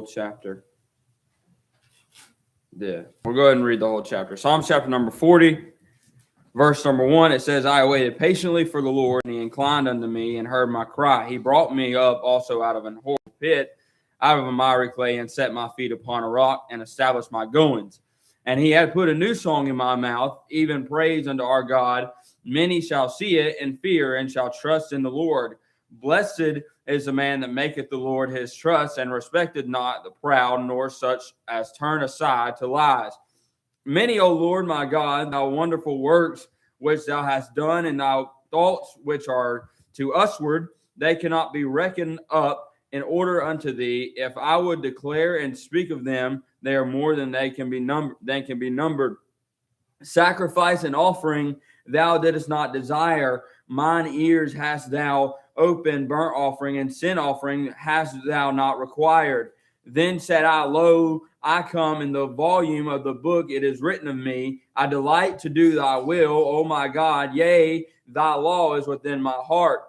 whole chapter. Yeah, we'll go ahead and read the whole chapter. Psalms chapter number 40, verse number 1. It says, I waited patiently for the Lord, and he inclined unto me and heard my cry. He brought me up also out of an horrible pit, out of a miry clay, and set my feet upon a rock, and established my goings. And he had put a new song in my mouth, even praise unto our God. Many shall see it and fear, and shall trust in the Lord. Blessed is the man that maketh the Lord his trust, and respecteth not the proud, nor such as turn aside to lies. Many, O Lord my God, thy wonderful works which thou hast done, and thy thoughts which are to usward, they cannot be reckoned up in order unto thee. If I would declare and speak of them, they are more than they can be numbered. Sacrifice and offering thou didst not desire. Mine ears hast thou opened. Burnt offering and sin offering hast thou not required. Then said I, Lo, I come. In the volume of the book it is written of me. I delight to do thy will, O my God. Yea, thy law is within my heart.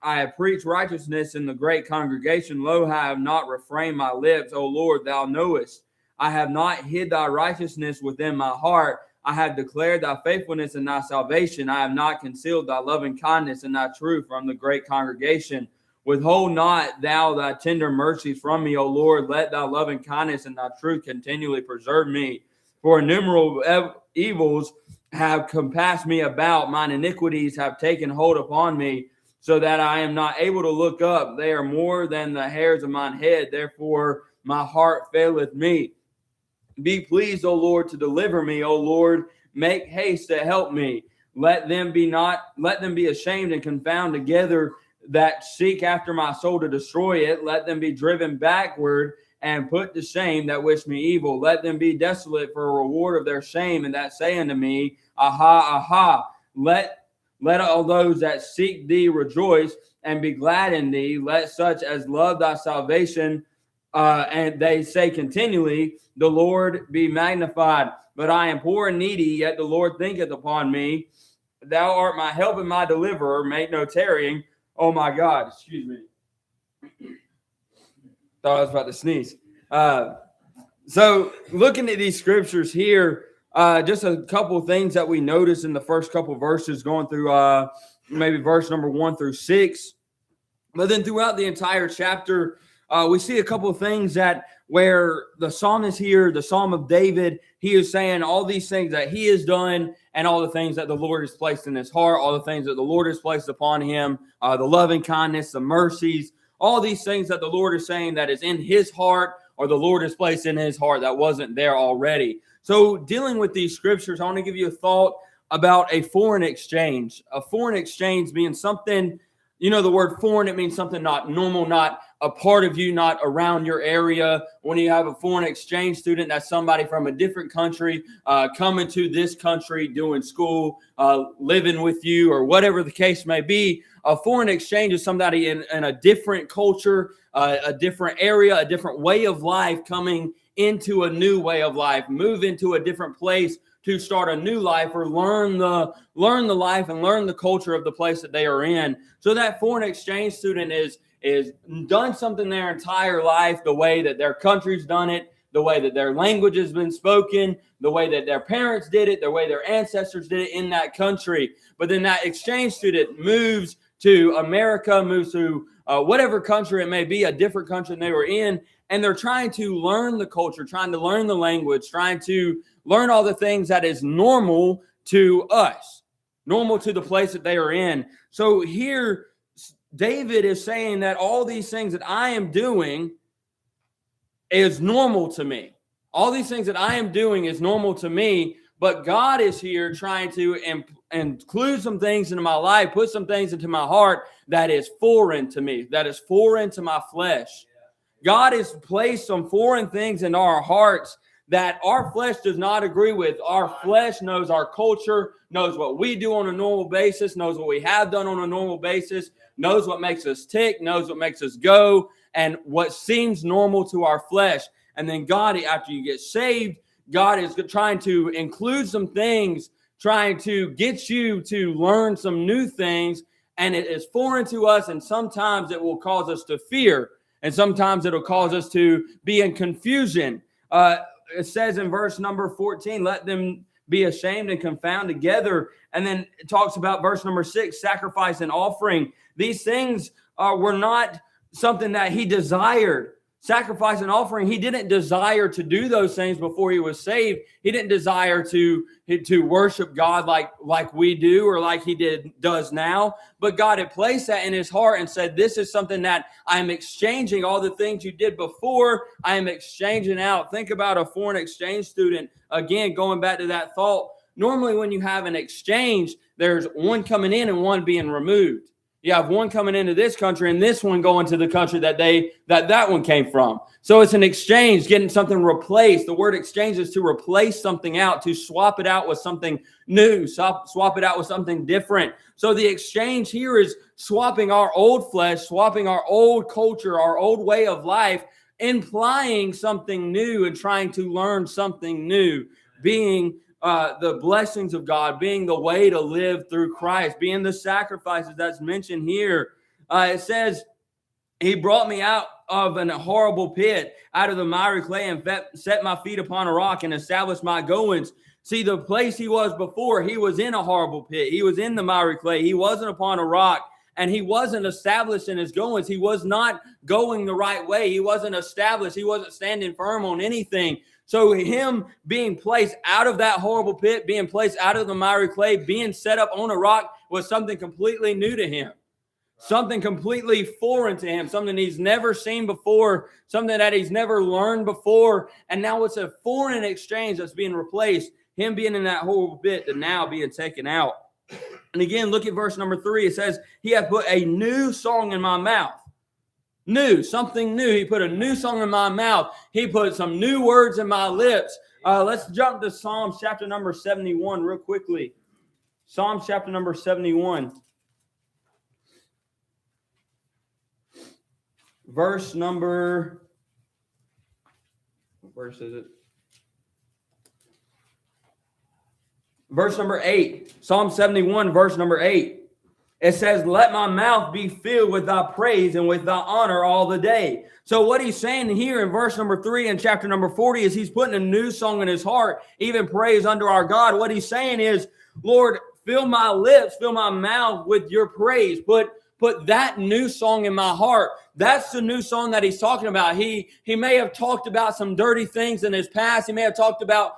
I have preached righteousness in the great congregation. Lo, I have not refrained my lips. O Lord, thou knowest. I have not hid thy righteousness within my heart. I have declared thy faithfulness and thy salvation. I have not concealed thy loving kindness and thy truth from the great congregation. Withhold not thou thy tender mercies from me, O Lord. Let thy loving kindness and thy truth continually preserve me. For innumerable evils have compassed me about. Mine iniquities have taken hold upon me, so that I am not able to look up. They are more than the hairs of mine head. Therefore my heart faileth me. Be pleased, O Lord, to deliver me. O Lord, make haste to help me. Let them be ashamed and confound together that seek after my soul to destroy it. Let them be driven backward and put to shame that wish me evil. Let them be desolate for a reward of their shame, and that say unto me, Aha, aha. Let all those that seek thee rejoice and be glad in thee. Let such as love thy salvation, and they say continually, the Lord be magnified. But I am poor and needy, yet the Lord thinketh upon me. Thou art my help and my deliverer. Make no tarrying. Oh my God, excuse me. Thought I was about to sneeze. So looking at these scriptures here, just a couple of things that we notice in the first couple of verses, going through maybe verse number 1 through 6. But then throughout the entire chapter, we see a couple of things that where the psalmist here, the Psalm of David, he is saying all these things that he has done and all the things that the Lord has placed in his heart, all the things that the Lord has placed upon him, the loving kindness, the mercies, all these things that the Lord is saying that is in his heart, or the Lord has placed in his heart that wasn't there already. So dealing with these scriptures, I want to give you a thought about a foreign exchange. A foreign exchange being something, you know, the word foreign, it means something not normal, not a part of you, not around your area. When you have a foreign exchange student, that's somebody from a different country coming to this country, doing school, living with you, or whatever the case may be. A foreign exchange is somebody in a different culture, a different area, a different way of life, coming into a new way of life, move into a different place to start a new life, or learn the life and learn the culture of the place that they are in. So that foreign exchange student is done something their entire life, the way that their country's done it, the way that their language has been spoken, the way that their parents did it, the way their ancestors did it in that country. But then that exchange student moves to America, moves to whatever country it may be, a different country than they were in, and they're trying to learn the culture, trying to learn the language, trying to learn all the things that is normal to us, normal to the place that they are in. So here, David is saying that all these things that I am doing is normal to me. All these things that I am doing is normal to me, but God is here trying to include some things into my life, put some things into my heart that is foreign to me, that is foreign to my flesh. God has placed some foreign things in our hearts that our flesh does not agree with. Our flesh knows our culture, knows what we do on a normal basis, knows what we have done on a normal basis, knows what makes us tick, knows what makes us go, and what seems normal to our flesh. And then God, after you get saved, God is trying to include some things, trying to get you to learn some new things, and it is foreign to us, and sometimes it will cause us to fear. And sometimes it'll cause us to be in confusion. It says in verse number 14, let them be ashamed and confound together. And then it talks about verse number 6, sacrifice and offering. These things were not something that he desired. Sacrifice and offering, he didn't desire to do those things before he was saved. He didn't desire to worship God like we do or like he does now. But God had placed that in his heart and said, this is something that I am exchanging all the things you did before. I am exchanging out. Think about a foreign exchange student. Again, going back to that thought, normally when you have an exchange, there's one coming in and one being removed. You have one coming into this country and this one going to the country that one came from. So it's an exchange, getting something replaced. The word exchange is to replace something out, to swap it out with something new, swap it out with something different. So the exchange here is swapping our old flesh, swapping our old culture, our old way of life, implying something new and trying to learn something new, being the blessings of God, being the way to live through Christ, being the sacrifices that's mentioned here. It says, he brought me out of a horrible pit, out of the miry clay, and set my feet upon a rock and established my goings. See, the place he was before, he was in a horrible pit. He was in the miry clay. He wasn't upon a rock, and he wasn't established in his goings. He was not going the right way. He wasn't established. He wasn't standing firm on anything. So him being placed out of that horrible pit, being placed out of the miry clay, being set up on a rock was something completely new to him, something completely foreign to him, something he's never seen before, something that he's never learned before. And now it's a foreign exchange that's being replaced, him being in that horrible pit to now being taken out. And again, look at verse number 3. It says, he hath put a new song in my mouth. New, something new. He put a new song in my mouth. He put some new words in my lips. Let's jump to Psalms chapter number 71 real quickly. Psalms chapter number 71. Verse number, what verse is it? Verse number 8. Psalm 71, verse number 8. It says, let my mouth be filled with thy praise and with thy honor all the day. So what he's saying here in verse number 3 and chapter number 40 is he's putting a new song in his heart, even praise unto our God. What he's saying is, Lord, fill my lips, fill my mouth with your praise. Put that new song in my heart. That's the new song that he's talking about. He may have talked about some dirty things in his past. He may have talked about,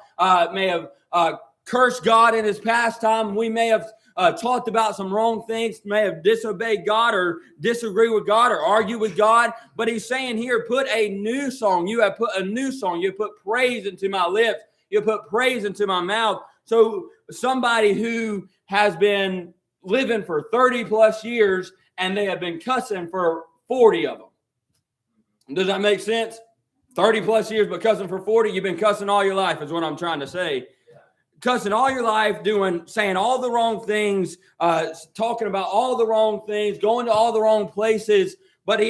cursed God in his past time. We may have talked about some wrong things, may have disobeyed God or disagree with God or argue with God. But he's saying here, put a new song. You have put a new song. You put praise into my lips. You put praise into my mouth. So somebody who has been living for 30 plus years and they have been cussing for 40 of them. Does that make sense? 30 plus years, but cussing for 40, you've been cussing all your life is what I'm trying to say. Cussing all your life, saying all the wrong things, talking about all the wrong things, going to all the wrong places. But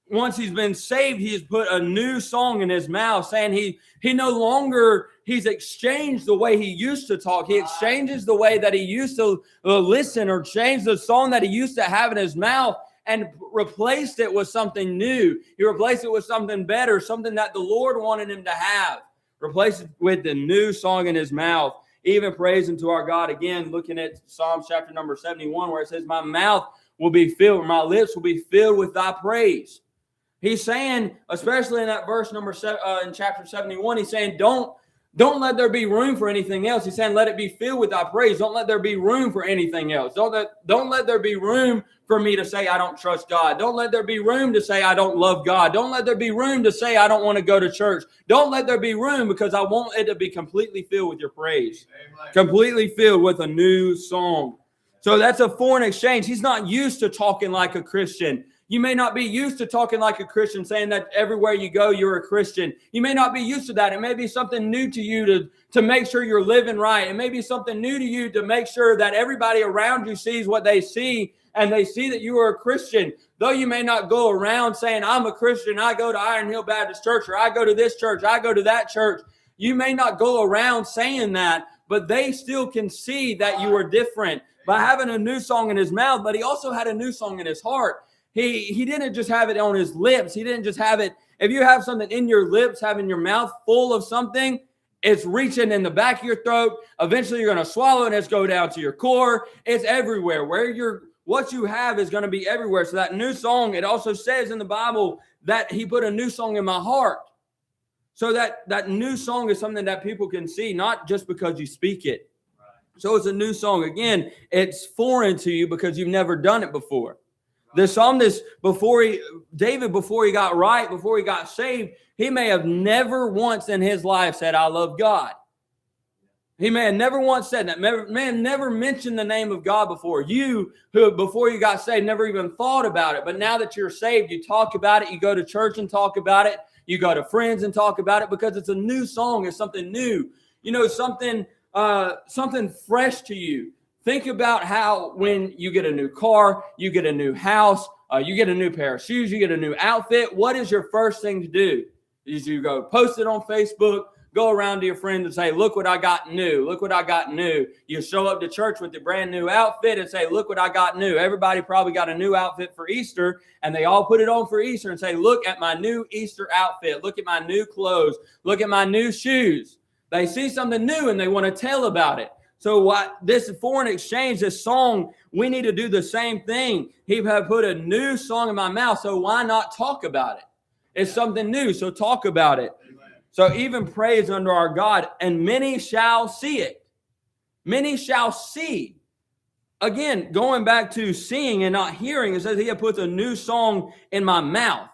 once he's been saved, he's put a new song in his mouth, saying he no longer, he's exchanged the way he used to talk. He exchanges the way that he used to listen, or changed the song that he used to have in his mouth and replaced it with something new. He replaced it with something better, something that the Lord wanted him to have. Replace it with the new song in his mouth, even praising to our God. Again, looking at Psalms chapter number 71, where it says, my mouth will be filled, my lips will be filled with thy praise. He's saying, especially in that verse number 7, in chapter 71, he's saying, don't let there be room for anything else. He's saying, let it be filled with thy praise. Don't let there be room for anything else. Don't let there be room for me to say I don't trust God. Don't let there be room to say I don't love God. Don't let there be room to say I don't want to go to church. Don't let there be room, because I want it to be completely filled with your praise. Amen. Completely filled with a new song. So that's a foreign exchange. He's not used to talking like a Christian. You may not be used to talking like a Christian, saying that everywhere you go, you're a Christian. You may not be used to that. It may be something new to you to make sure you're living right. It may be something new to you to make sure that everybody around you sees what they see, and they see that you are a Christian. Though you may not go around saying, I'm a Christian, I go to Iron Hill Baptist Church, or I go to this church, I go to that church. You may not go around saying that, but they still can see that you are different by having a new song in his mouth. But he also had a new song in his heart. He didn't just have it on his lips. He didn't just have it. If you have something in your lips, having your mouth full of something, it's reaching in the back of your throat. Eventually you're going to swallow it and it's go down to your core. It's everywhere. What you have is going to be everywhere. So that new song, it also says in the Bible that he put a new song in my heart. So that new song is something that people can see, not just because you speak it. Right. So it's a new song. Again, it's foreign to you because you've never done it before. Right. The psalmist, before he got saved, he may have never once in his life said, I love God. He may have never once said that. Man, never mentioned the name of God before. You, who before you got saved, never even thought about it. But now that you're saved, you talk about it. You go to church and talk about it. You go to friends and talk about it because it's a new song. It's something new. You know, something fresh to you. Think about how when you get a new car, you get a new house, you get a new pair of shoes, you get a new outfit. What is your first thing to do? Is you go post it on Facebook, go around to your friends and say, look what I got new. Look what I got new. You show up to church with the brand new outfit and say, look what I got new. Everybody probably got a new outfit for Easter, and they all put it on for Easter and say, look at my new Easter outfit. Look at my new clothes. Look at my new shoes. They see something new and they want to tell about it. So this foreign exchange, this song, we need to do the same thing. He had put a new song in my mouth, so why not talk about it? It's something new, so talk about it. So even praise unto our God, and many shall see it. Many shall see. Again, going back to seeing and not hearing, it says he had put a new song in my mouth.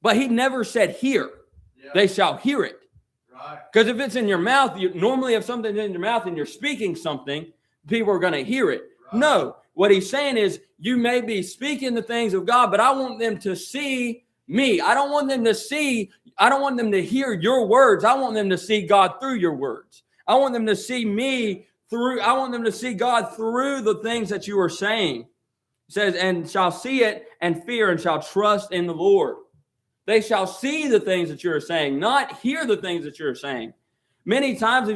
But he never said hear. Yeah. They shall hear it. Because if it's in your mouth, normally if something's in your mouth and you're speaking something, people are going to hear it. Right. No, what he's saying is you may be speaking the things of God, but I want them to see me. I don't want them to hear your words. I want them to see God through your words. I want them to see me through. I want them to see God through the things that you are saying. It says, and shall see it and fear and shall trust in the Lord. They shall see the things that you're saying, not hear the things that you're saying. Many times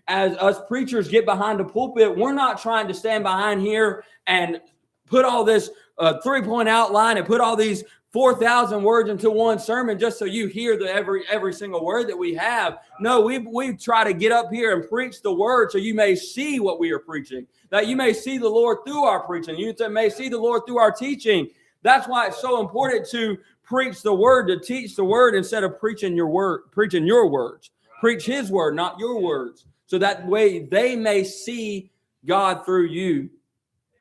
as us preachers get behind the pulpit, we're not trying to stand behind here and put all this 3-point outline and put all these 4,000 words into one sermon just so you hear every single word that we have. No, we try to get up here and preach the word so you may see what we are preaching, that you may see the Lord through our preaching. You may see the Lord through our teaching. That's why it's so important to preach the word, to teach the word instead of preaching your words. Preach his word, not your words. So that way they may see God through you.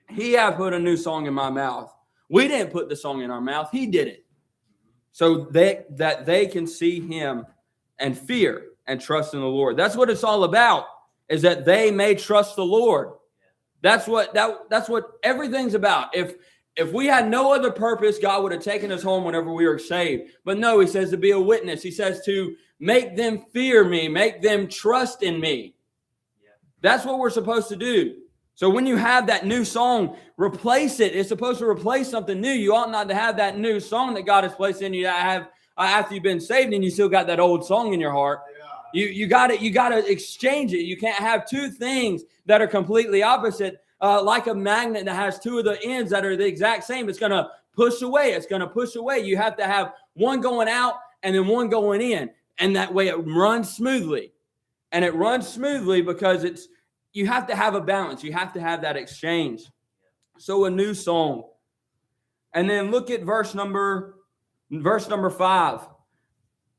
He hath put a new song in my mouth. We didn't put the song in our mouth. He did it. So that they can see him and fear and trust in the Lord. That's what it's all about, is that they may trust the Lord. That's what everything's about. If we had no other purpose, God would have taken us home whenever we were saved. But no, he says to be a witness. He says to make them fear me, make them trust in me. Yeah. That's what we're supposed to do. So when you have that new song, replace it. It's supposed to replace something new. You ought not to have that new song that God has placed in you that have after you've been saved and you still got that old song in your heart. Yeah. You got to exchange it. You can't have two things that are completely opposite. Like a magnet that has two of the ends that are the exact same, it's going to push away. It's going to push away. You have to have one going out and then one going in. And that way it runs smoothly. And it runs smoothly because you have to have a balance. You have to have that exchange. So a new song. And then look at verse number 5.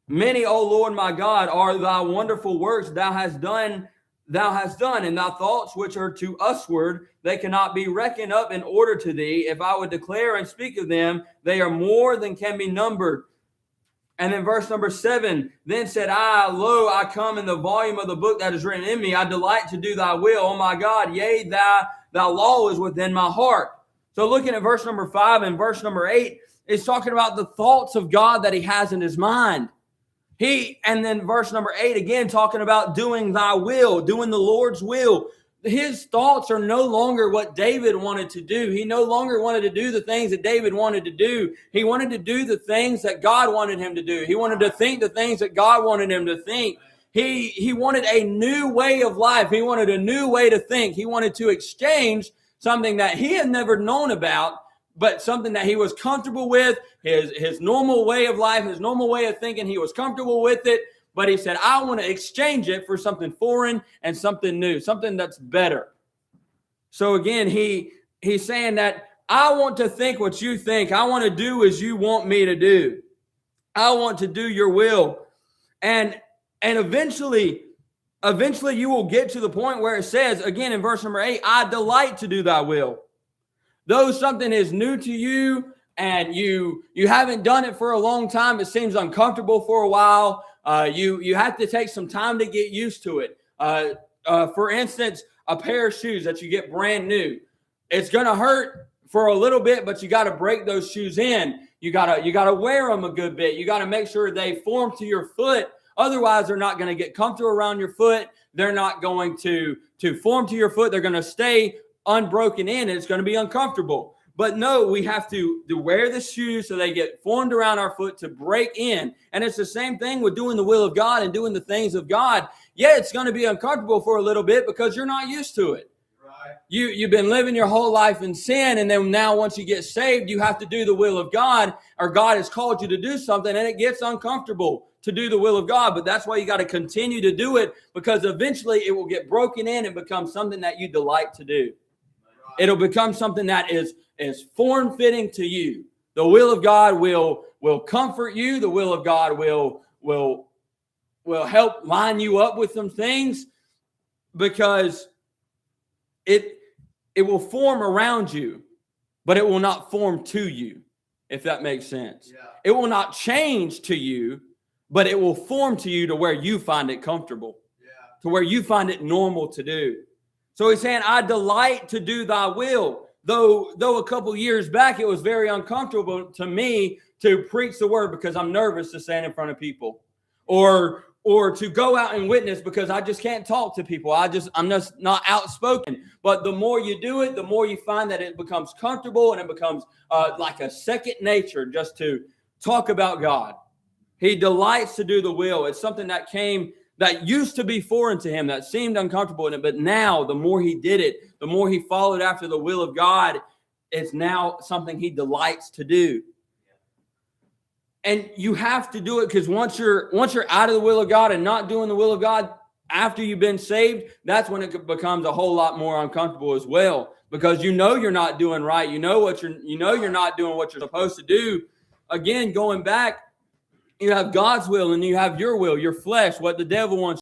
Many, O Lord my God, are thy wonderful works thou hast done, and thy thoughts which are to usward, they cannot be reckoned up in order to thee. If I would declare and speak of them, they are more than can be numbered. And then verse number 7, then said I, lo, I come in the volume of the book that is written in me. I delight to do thy will, O my God. Yea, thy law is within my heart. So looking at verse number 5 and verse number 8, it's talking about the thoughts of God that he has in his mind. And then verse number 8, again, talking about doing thy will, doing the Lord's will. His thoughts are no longer what David wanted to do. He no longer wanted to do the things that David wanted to do. He wanted to do the things that God wanted him to do. He wanted to think the things that God wanted him to think. He wanted a new way of life. He wanted a new way to think. He wanted to exchange something that he had never known about, but something that he was comfortable with, his normal way of life, his normal way of thinking, he was comfortable with it. But he said, I want to exchange it for something foreign and something new, something that's better. So again, he's saying that I want to think what you think. I want to do as you want me to do. I want to do your will. And eventually you will get to the point where it says, again, in verse number 8, I delight to do thy will. Though something is new to you and you haven't done it for a long time, it seems uncomfortable for a while. You have to take some time to get used to it. For instance, a pair of shoes that you get brand new. It's going to hurt for a little bit, but you got to break those shoes in. You gotta wear them a good bit. You got to make sure they form to your foot. Otherwise, they're not going to get comfortable around your foot. They're not going to form to your foot. They're going to stay unbroken in, and it's going to be uncomfortable. But no, we have to wear the shoes so they get formed around our foot to break in. And it's the same thing with doing the will of God and doing the things of God. Yeah, it's going to be uncomfortable for a little bit because you're not used to it. You've been living your whole life in sin, and then now once you get saved, you have to do the will of God, or God has called you to do something, and it gets uncomfortable to do the will of God. But that's why you got to continue to do it, because eventually it will get broken in and become something that you delight to do. It'll become something that is form-fitting to you. The will of God will comfort you. The will of God will help line you up with some things, because it will form around you, but it will not form to you, if that makes sense. Yeah. It will not change to you, but it will form to you to where you find it comfortable, to where you find it normal to do. So he's saying, I delight to do thy will. Though a couple years back, it was very uncomfortable to me to preach the word because I'm nervous to stand in front of people, or to go out and witness because I just can't talk to people. I'm just not outspoken. But the more you do it, the more you find that it becomes comfortable, and it becomes like a second nature just to talk about God. He delights to do the will. It's something that used to be foreign to him, that seemed uncomfortable in it. But now, the more he did it, the more he followed after the will of God, it's now something he delights to do. And you have to do it, because once you're out of the will of God and not doing the will of God after you've been saved, that's when it becomes a whole lot more uncomfortable as well, because you're not doing right. You're not doing what you're supposed to do. Again, going back, you have God's will and you have your will, your flesh, what the devil wants